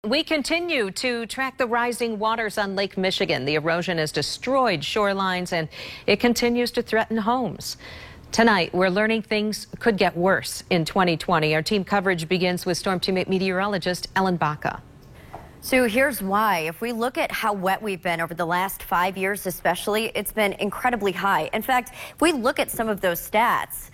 We continue to track the rising waters on Lake Michigan. The erosion has destroyed shorelines and it continues to threaten homes. Tonight, we're learning things could get worse in 2020. Our team coverage begins with storm team meteorologist Ellen Baca. So here's why. If we look at how wet we've been over the last 5 years especially, it's been incredibly high. In fact, if we look at some of those stats,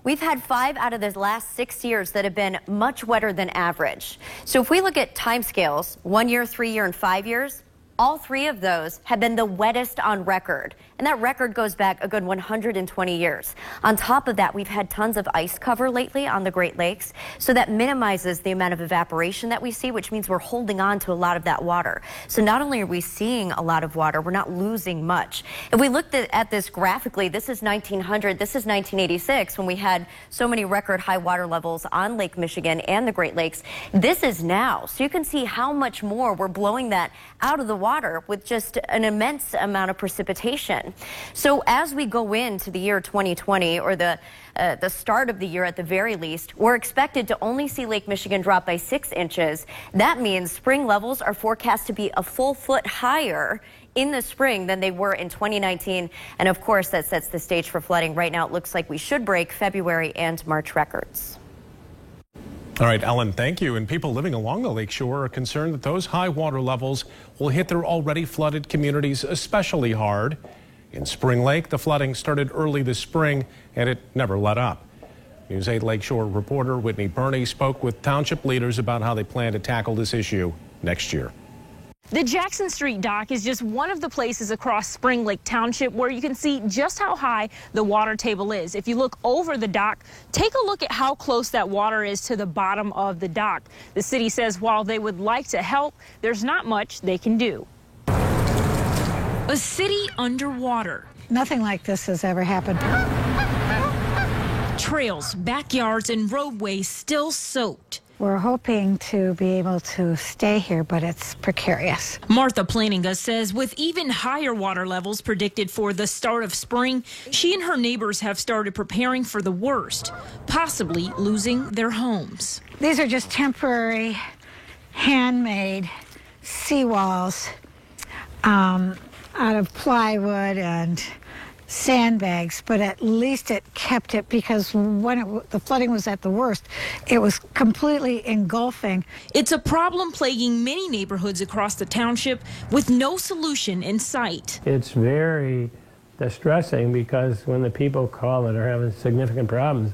we've had 5 out of the last 6 years that have been much wetter than average. So if we look at timescales, 1 year, 3 year, and 5 years, all 3 of those have been the wettest on record. And that record goes back a good 120 years. On top of that, we've had tons of ice cover lately on the Great Lakes. So that minimizes the amount of evaporation that we see, which means we're holding on to a lot of that water. So not only are we seeing a lot of water, we're not losing much. If we looked at this graphically, this is 1900, this is 1986, when we had so many record high water levels on Lake Michigan and the Great Lakes. This is now. So you can see how much more we're blowing that out of the water with just an immense amount of precipitation. So as we go into the year 2020, or the start of the year at the very least, we're expected to only see Lake Michigan drop by 6 inches. That means spring levels are forecast to be a full foot higher in the spring than they were in 2019. And of course, that sets the stage for flooding. Right now, it looks like we should break February and March records. All right, Ellen, thank you. And people living along the lakeshore are concerned that those high water levels will hit their already flooded communities especially hard. In Spring Lake, the flooding started early this spring and it never let up. News 8 Lakeshore reporter Whitney Burney spoke with township leaders about how they plan to tackle this issue next year. The Jackson Street dock is just one of the places across Spring Lake Township where you can see just how high the water table is. If you look over the dock, take a look at how close that water is to the bottom of the dock. The city says while they would like to help, there's not much they can do. A city underwater. Nothing like this has ever happened. Trails, backyards, and roadways still soaked. We're hoping to be able to stay here, but it's precarious. Martha Planninga says with even higher water levels predicted for the start of spring, she and her neighbors have started preparing for the worst, possibly losing their homes. These are just temporary, handmade seawalls out of plywood and sandbags, but at least it kept it, because when the flooding was at the worst, it was completely engulfing. It's a problem plaguing many neighborhoods across the township with no solution in sight. It's very distressing because when the people call that are having significant problems,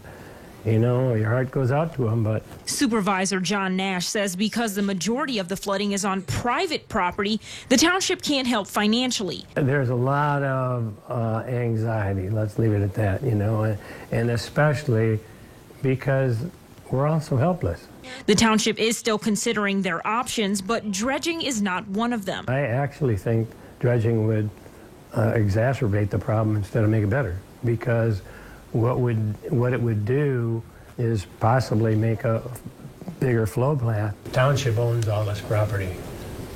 you know, your heart goes out to them. But Supervisor John Nash says because the majority of the flooding is on private property, the township can't help financially. There's a lot of anxiety, let's leave it at that, you know, and especially because we're all so helpless. The township is still considering their options, but dredging is not one of them. I actually think dredging would exacerbate the problem instead of make it better, because what it would do is possibly make a bigger flow path. The township owns all this property,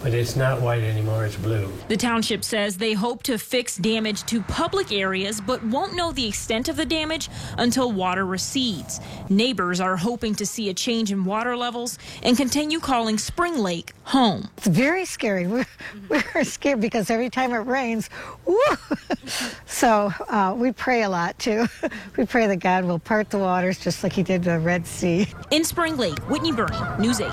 but it's not white anymore, it's blue. The township says they hope to fix damage to public areas, but won't know the extent of the damage until water recedes. Neighbors are hoping to see a change in water levels and continue calling Spring Lake home. It's very scary. We're scared because every time it rains, woo! So we pray a lot too. We pray that God will part the waters just like he did the Red Sea. In Spring Lake, Whitney Burney, News 8.